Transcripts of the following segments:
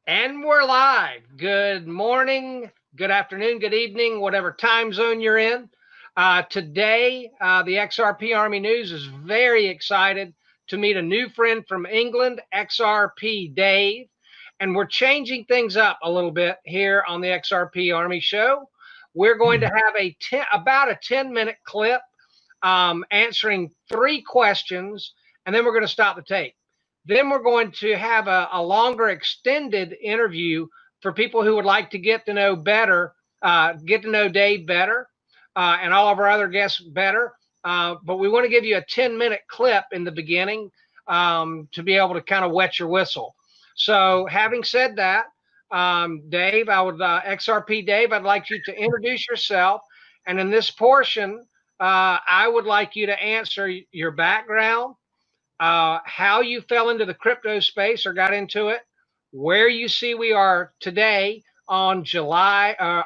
And we're live. Good morning, good afternoon, good evening, whatever time zone you're in. Today, the XRP Army News is very excited to meet a new friend from England, XRP Dave. And we're changing things up a little bit here on the XRP Army Show. We're going to have about a 10-minute clip answering 3 questions, and then we're going to stop the tape. Then we're going to have a longer extended interview for people who would like to get to know better, get to know Dave better, and all of our other guests better. But we want to give you a 10-minute clip in the beginning to be able to kind of wet your whistle. So having said that, Dave, XRP Dave, I'd like you to introduce yourself. And in this portion, I would like you to answer your background, how you fell into the crypto space or got into it, where you see we are today on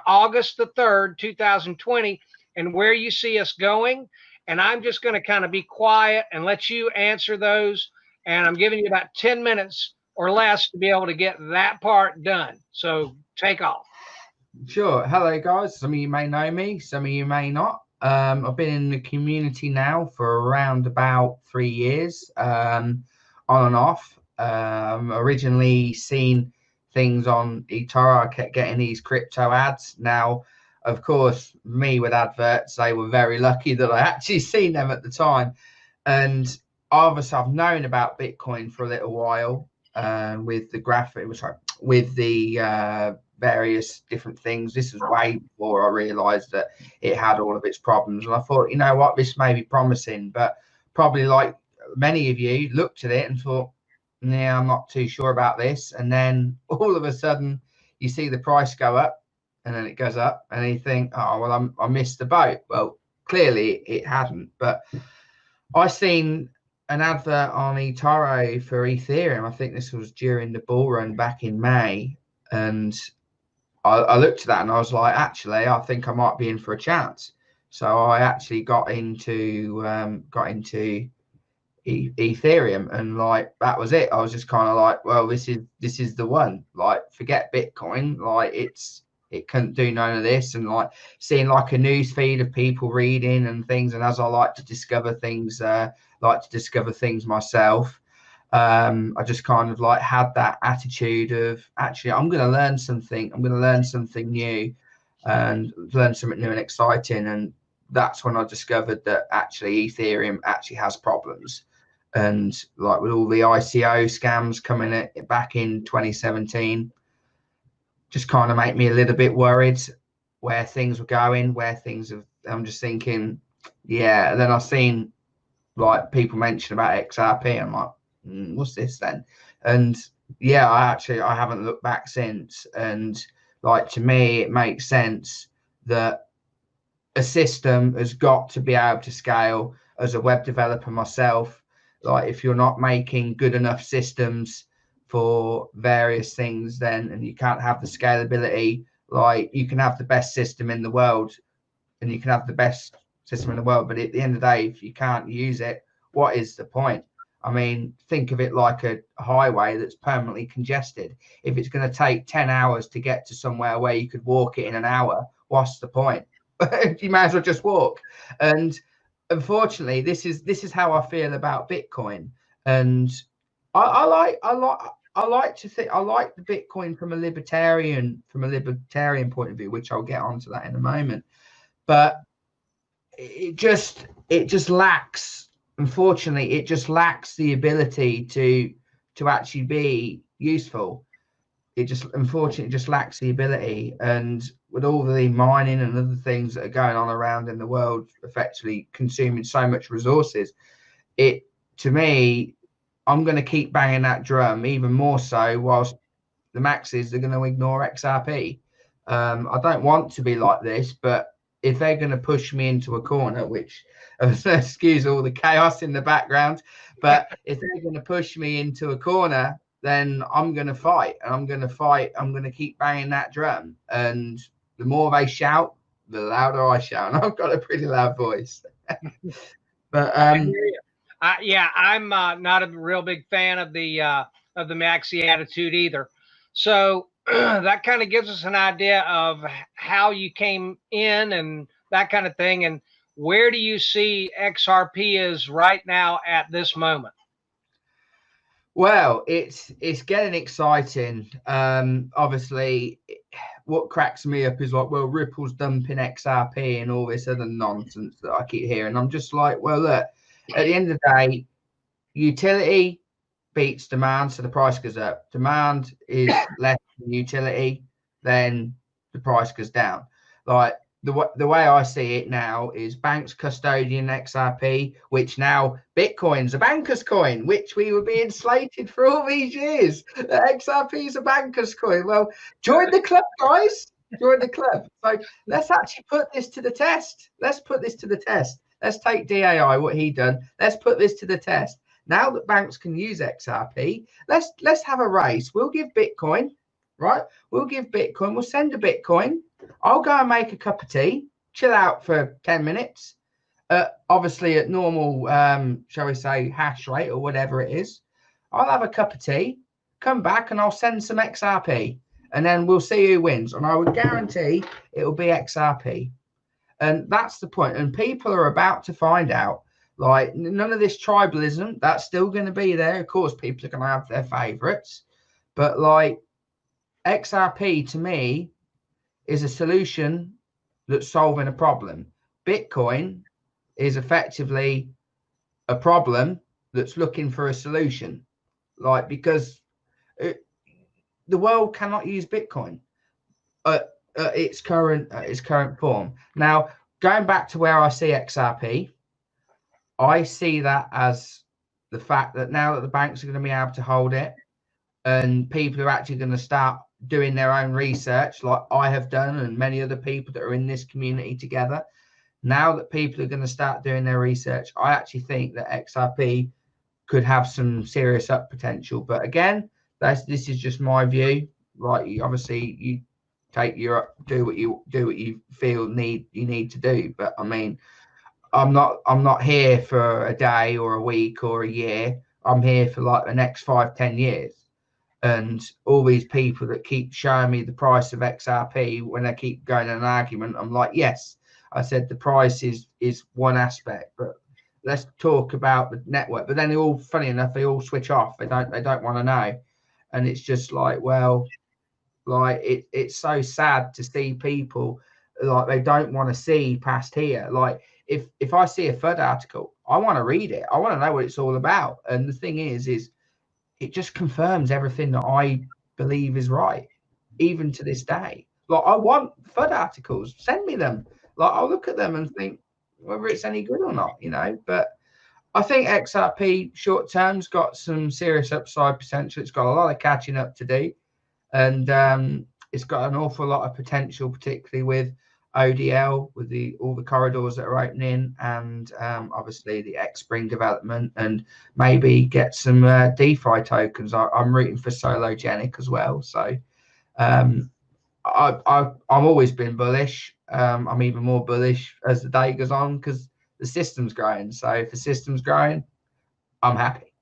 August the 3rd, 2020, and where you see us going. And I'm just going to kind of be quiet and let you answer those. And I'm giving you about 10 minutes or less to be able to get that part done. So take off. Sure. Hello, guys. Some of you may know me, some of you may not. I've been in the community now for around about 3 years, on and off. Originally seen things on eToro. I kept getting these crypto ads. Now, of course, me with adverts, they were very lucky that I actually seen them at the time. And obviously, I've known about Bitcoin for a little while, with the graphic, with the various different things. This was way before I realized that it had all of its problems, and I thought, you know what, this may be promising. But probably like many of you, looked at it and thought, yeah, I'm not too sure about this. And then all of a sudden you see the price go up, and then it goes up, and you think, oh well, I missed the boat. Well, clearly it hadn't. But I seen an advert on eToro for Ethereum. I think this was during the bull run back in May, and I looked at that and I was like, actually, I think I might be in for a chance. So I actually got into Ethereum, and like that was it. I was just kind of like, well, this is the one. Like, forget Bitcoin. Like it couldn't do none of this. And like seeing like a news feed of people reading and things, and as I like to discover things myself. I just kind of like had that attitude of, actually, I'm going to learn something. I'm going to learn something new and learn something new and exciting. And that's when I discovered that actually Ethereum actually has problems. And like with all the ICO scams coming back in 2017, just kind of make me a little bit worried where things were going, I'm just thinking, yeah. And then I've seen like people mention about XRP. I'm like, what's this then? And yeah, I haven't looked back since. And like, to me, it makes sense that a system has got to be able to scale. As a web developer myself, like if you're not making good enough systems for various things, then, and you can't have the scalability, like you can have the best system in the world, and you can have the best system in the world, but at the end of the day, if you can't use it, what is the point? I mean, think of it like a highway that's permanently congested. If it's going to take 10 hours to get to somewhere where you could walk it in an hour, what's the point? You may as well just walk. And unfortunately, this is how I feel about Bitcoin. And I like to think, I like the Bitcoin from a libertarian point of view, which I'll get onto that in a moment. But it just lacks, unfortunately, it just lacks the ability to actually be useful. It just, unfortunately, just lacks the ability. And with all the mining and other things that are going on around in the world, effectively consuming so much resources, to me, I'm going to keep banging that drum even more so, whilst the maxes are going to ignore XRP. I don't want to be like this, but if they're going to push me into a corner, which excuse all the chaos in the background, but if they're going to push me into a corner, then I'm going to fight, and I'm going to keep banging that drum. And the more they shout, the louder I shout. And I've got a pretty loud voice. But yeah, I'm not a real big fan of the maxi attitude either. So that kind of gives us an idea of how you came in and that kind of thing. And where do you see XRP is right now at this moment? Well, it's getting exciting. Obviously, what cracks me up is like, well, Ripple's dumping XRP and all this other nonsense that I keep hearing. I'm just like, well, look, at the end of the day, utility beats demand, so the price goes up. Demand is less than utility, then the price goes down. Like the way I see it now is banks custodian XRP, which now Bitcoin's a banker's coin, which we were being slated for all these years. XRP is a banker's coin. Well, join the club, guys. Join the club. So let's actually put this to the test. Let's put this to the test. Let's take DAI, what he done. Let's put this to the test. Now that banks can use XRP, let's have a race. We'll give Bitcoin, right? We'll give Bitcoin. We'll send a Bitcoin. I'll go and make a cup of tea, chill out for 10 minutes. Obviously at normal, shall we say, hash rate or whatever it is. I'll have a cup of tea, come back, and I'll send some XRP. And then we'll see who wins. And I would guarantee it will be XRP. And that's the point. And people are about to find out. Like, none of this tribalism, that's still going to be there. Of course, people are going to have their favorites. But, like, XRP, to me, is a solution that's solving a problem. Bitcoin is effectively a problem that's looking for a solution. Like, because the world cannot use Bitcoin at its current form. Now, going back to where I see XRP, I see that as the fact that now that the banks are going to be able to hold it and people are actually going to start doing their own research like I have done and many other people that are in this community together, now that people are going to start doing their research, I actually think that XRP could have some serious up potential. But again, this is just my view. Like, obviously you take your do what you feel you need to do. But I mean, I'm not here for a day or a week or a year. I'm here for like the next 5-10 years. And all these people that keep showing me the price of XRP when they keep going in an argument, I'm like, yes, I said the price is one aspect, but let's talk about the network. But then they all, funny enough, they all switch off. They don't want to know. And it's just like, well, like it's so sad to see people like they don't want to see past here. Like, if I see a FUD article, I want to read it. I want to know what it's all about. And the thing is it just confirms everything that I believe is right, even to this day. Like, I want FUD articles. Send me them. Like, I'll look at them and think whether it's any good or not, you know. But I think XRP short term's got some serious upside potential. It's got a lot of catching up to do. And it's got an awful lot of potential, particularly with ODL, with all the corridors that are opening, and obviously the X-Spring development, and maybe get some DeFi tokens. I'm rooting for Sologenic as well. So I've always been bullish. I'm even more bullish as the day goes on because the system's growing. So if the system's growing, I'm happy.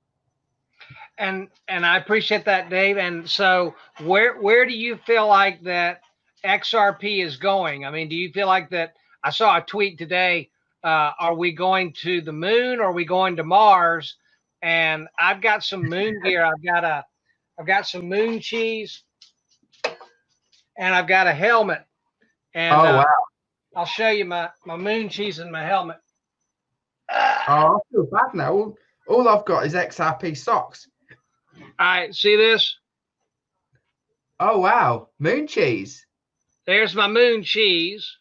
And I appreciate that, Dave. And so where do you feel like that XRP is going? I mean, do you feel like that? I saw a tweet today. Are we going to the moon? Or are we going to Mars? And I've got some moon gear. I've got some moon cheese, and I've got a helmet. And wow. I'll show you my moon cheese and my helmet. I feel bad now. All I've got is XRP socks. All right, see this? Oh, wow. Moon cheese. There's my moon cheese.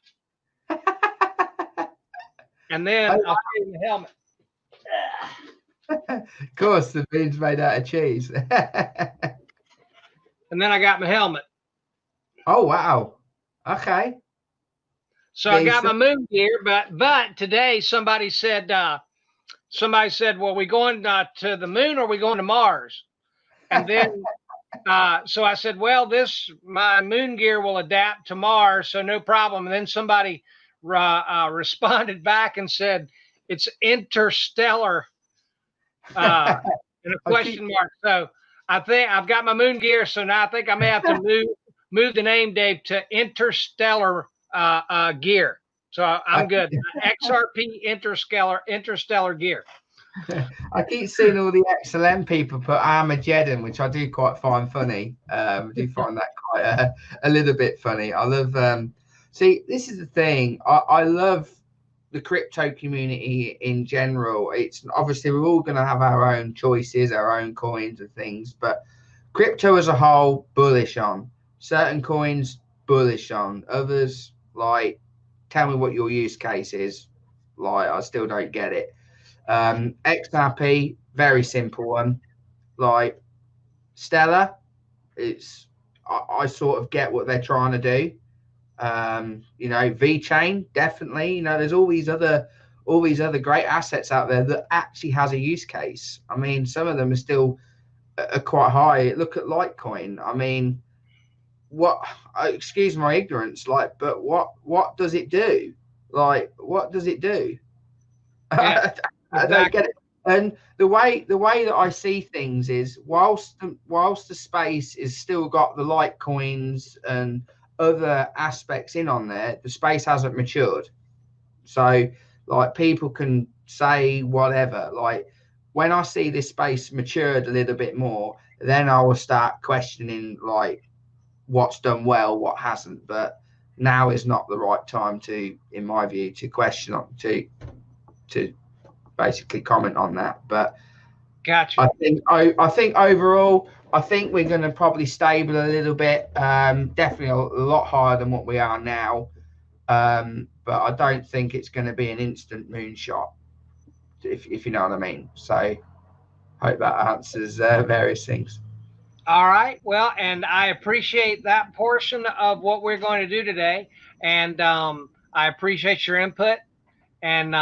And then I'll show you the helmet. Of course, the moon's made out of cheese. And then I got my helmet. Oh, wow. Okay. So I got my moon gear, but today somebody said, well, we going to the moon or are we going to Mars? And then, so I said, well, my moon gear will adapt to Mars, so no problem. And then somebody responded back and said, it's interstellar, in a question mark. So I think I've got my moon gear, so now I think I may have to move the name, Dave, to Interstellar gear. So I'm good. XRP Interstellar gear. I keep seeing all the XLM people put Armageddon, which I do quite find funny. I do find that quite a little bit funny. I love. See, this is the thing. I love the crypto community in general. It's obviously we're all going to have our own choices, our own coins and things, but crypto as a whole, bullish on. Certain coins, bullish on. Others, like, tell me what your use case is. Like, I still don't get it. XRP, very simple one. Like, Stellar, I sort of get what they're trying to do. VeChain, definitely. There's all these other great assets out there that actually has a use case. I mean, some of them are still quite high. Look at Litecoin. I mean, excuse my ignorance, but what does it do? Like, what does it do? Yeah, I don't get it. And the way that I see things is, whilst the space is still got the Litecoins and other aspects in on there, the space hasn't matured. So, like, people can say whatever. Like, when I see this space matured a little bit more, then I will start questioning, like, what's done well, what hasn't. But now is not the right time to, in my view, to question to basically comment on that. But gotcha. I think overall, I think we're going to probably stable a little bit. Definitely a lot higher than what we are now. But I don't think it's going to be an instant moonshot, if you know what I mean. So hope that answers various things. All right. Well, and I appreciate that portion of what we're going to do today. And I appreciate your input. And